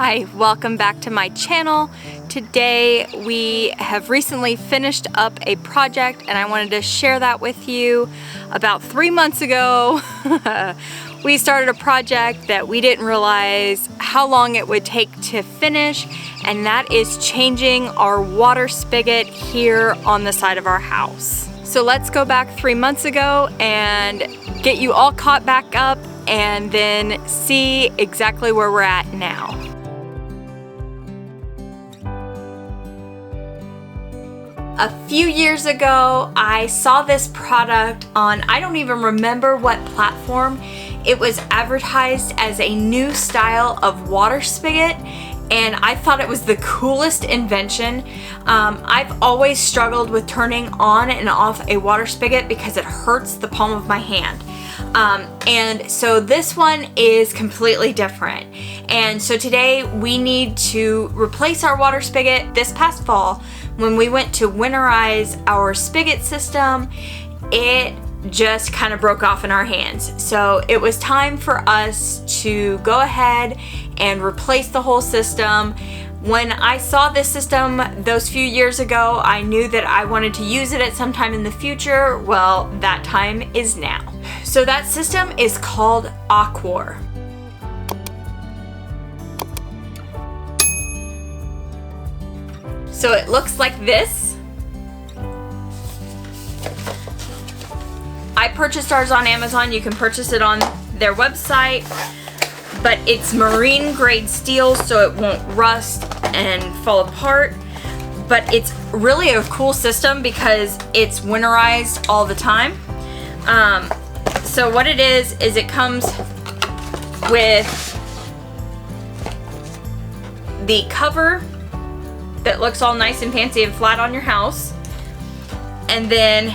Hi, welcome back to my channel. Today we have recently finished up a project and I wanted to share that with you. About 3 months ago, we started a project that we didn't realize how long it would take to finish, and that is changing our water spigot here on the side of our house. So let's go back 3 months ago and get you all caught back up and then see exactly where we're at now. A few years ago, I saw this product on, I don't even remember what platform. It was advertised as a new style of water spigot, and I thought it was the coolest invention. I've always struggled with turning on and off a water spigot because it hurts the palm of my hand. And so this one is completely different. And so today we need to replace our water spigot. This past fall, when we went to winterize our spigot system, it just kind of broke off in our hands. So it was time for us to go ahead and replace the whole system. When I saw this system those few years ago, I knew that I wanted to use it at some time in the future. Well, that time is now. So that system is called Aquor. So it looks like this. I purchased ours on Amazon. You can purchase it on their website, but it's marine grade steel, so it won't rust and fall apart. But it's really a cool system because it's winterized all the time. So what it is it comes with the cover that looks all nice and fancy and flat on your house, and then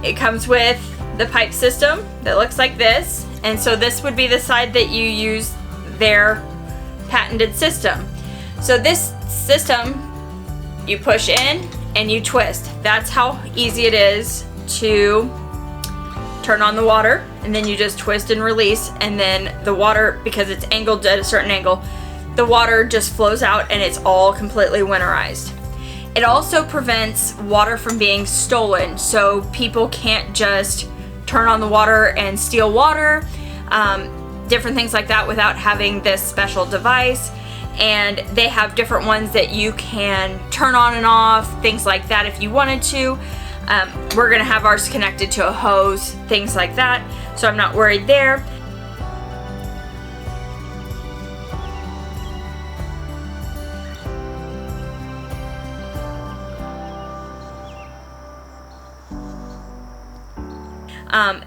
it comes with the pipe system that looks like this. And so this would be the side that you use their patented system. So this system, you push in and you twist. That's how easy it is to turn on the water, and then you just twist and release, and then the water, because it's angled at a certain angle, the water just flows out and it's all completely winterized. It also prevents water from being stolen, so people can't just turn on the water and steal water, different things like that without having this special device. And they have different ones that you can turn on and off, things like that if you wanted to. We're gonna have ours connected to a hose, things like that, so I'm not worried there.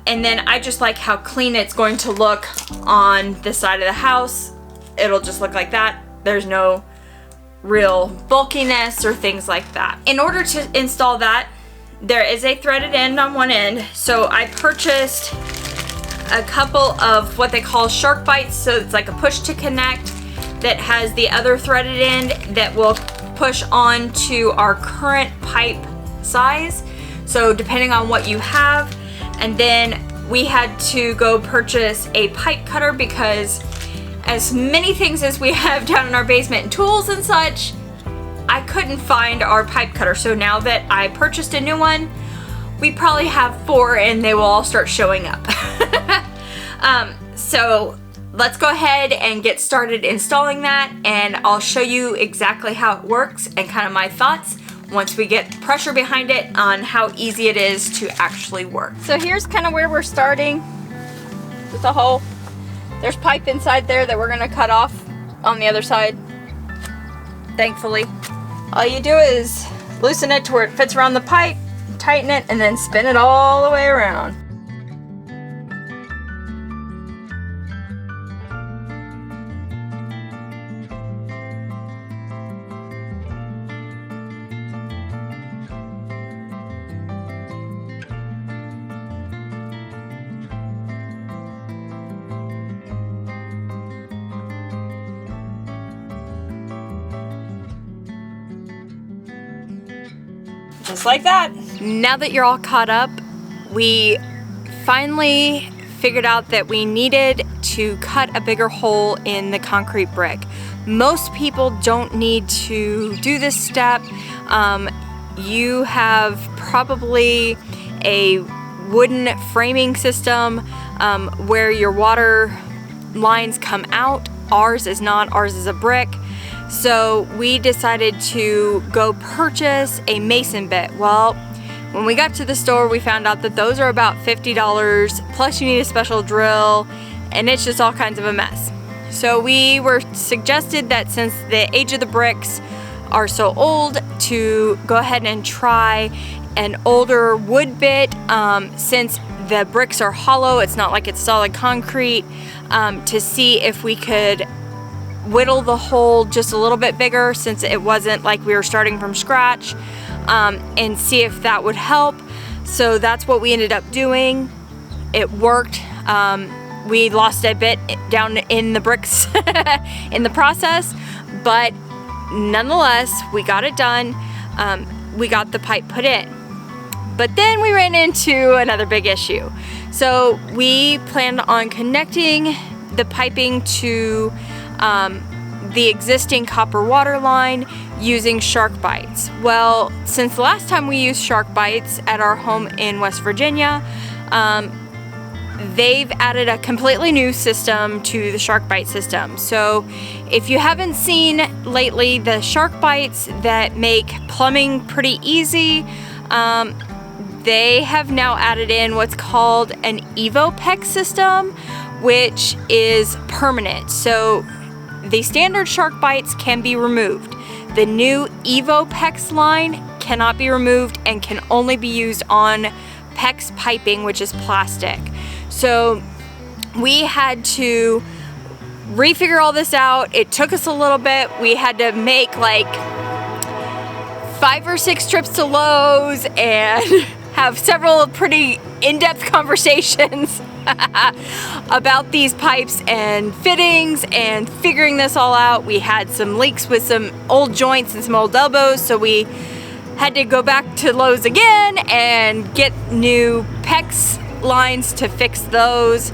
And then I just like how clean it's going to look on the side of the house. It'll just look like that. There's no real bulkiness or things like that. In order to install that, there is a threaded end on one end. So I purchased a couple of what they call shark bites. So it's like a push to connect that has the other threaded end that will push on to our current pipe size. So depending on what you have. And then we had to go purchase a pipe cutter because as many things as we have down in our basement and tools and such, I couldn't find our pipe cutter. So now that I purchased a new one, we probably have 4 and they will all start showing up. So let's go ahead and get started installing that, and I'll show you exactly how it works and kind of my thoughts once we get pressure behind it on how easy it is to actually work. So here's kind of where we're starting with the hole. There's pipe inside there that we're gonna cut off on the other side, thankfully. All you do is loosen it to where it fits around the pipe, tighten it, and then spin it all the way around. Just like that. Now that you're all caught up, we finally figured out that we needed to cut a bigger hole in the concrete brick. Most people don't need to do this step. You have probably a wooden framing system where your water lines come out. Ours is not, ours is a brick. So we decided to go purchase a mason bit. Well, when we got to the store, we found out that those are about $50, plus you need a special drill, and it's just all kinds of a mess. So we were suggested that since the age of the bricks are so old, to go ahead and try an older wood bit. Since the bricks are hollow, it's not like it's solid concrete, to see if we could whittle the hole just a little bit bigger, since it wasn't like we were starting from scratch, and see if that would help. So that's what we ended up doing. It worked. We lost a bit down in the bricks in the process, but nonetheless, we got it done. We got the pipe put in. But then we ran into another big issue. So we planned on connecting the piping to the existing copper water line using shark bites. Well, since the last time we used shark bites at our home in West Virginia, they've added a completely new system to the shark bite system. So if you haven't seen lately the shark bites that make plumbing pretty easy, they have now added in what's called an EvoPEX system, which is permanent. So the standard shark bites can be removed. The new EvoPEX line cannot be removed and can only be used on PEX piping, which is plastic. So we had to refigure all this out. It took us a little bit. We had to make like 5 or 6 trips to Lowe's and have several pretty in-depth conversations about these pipes and fittings and figuring this all out. We had some leaks with some old joints and some old elbows, so we had to go back to Lowe's again and get new PEX lines to fix those.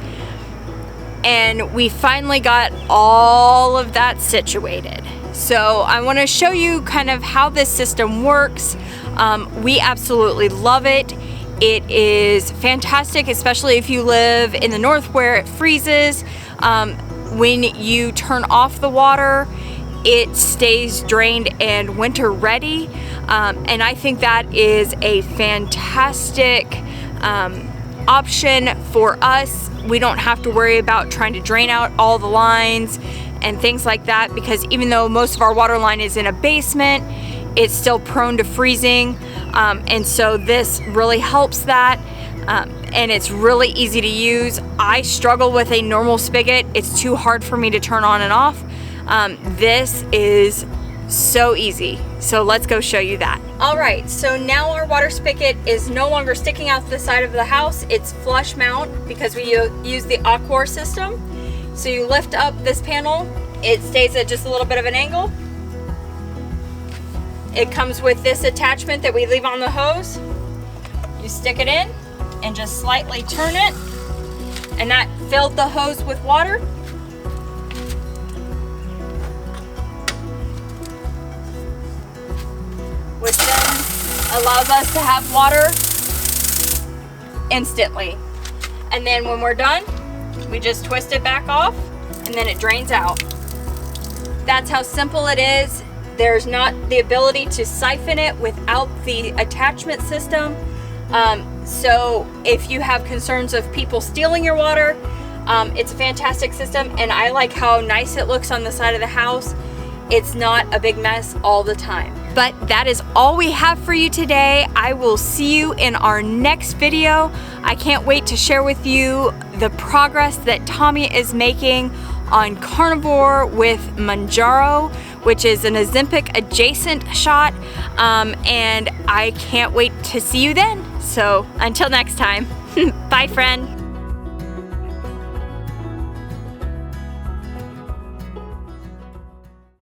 And we finally got all of that situated. So I want to show you kind of how this system works. We absolutely love it. It is fantastic, especially if you live in the north where it freezes. When you turn off the water, it stays drained and winter ready. And I think that is a fantastic option for us. We don't have to worry about trying to drain out all the lines and things like that, because even though most of our water line is in a basement, it's still prone to freezing. And so this really helps that. And it's really easy to use. I struggle with a normal spigot. It's too hard for me to turn on and off. This is so easy. So let's go show you that. All right, so now our water spigot is no longer sticking out the side of the house. It's flush mount because we use the Aquor system. So you lift up this panel, it stays at just a little bit of an angle. It comes with this attachment that we leave on the hose. You stick it in and just slightly turn it, and that filled the hose with water. Which then allows us to have water instantly. And then when we're done, we just twist it back off and then it drains out. That's how simple it is. There's not the ability to siphon it without the attachment system. So if you have concerns of people stealing your water, it's a fantastic system, and I like how nice it looks on the side of the house. It's not a big mess all the time. But that is all we have for you today. I will see you in our next video. I can't wait to share with you the progress that Tommy is making on carnivore with Manjaro, which is an Ozempic adjacent shot. And I can't wait to see you then. So until next time, bye friend.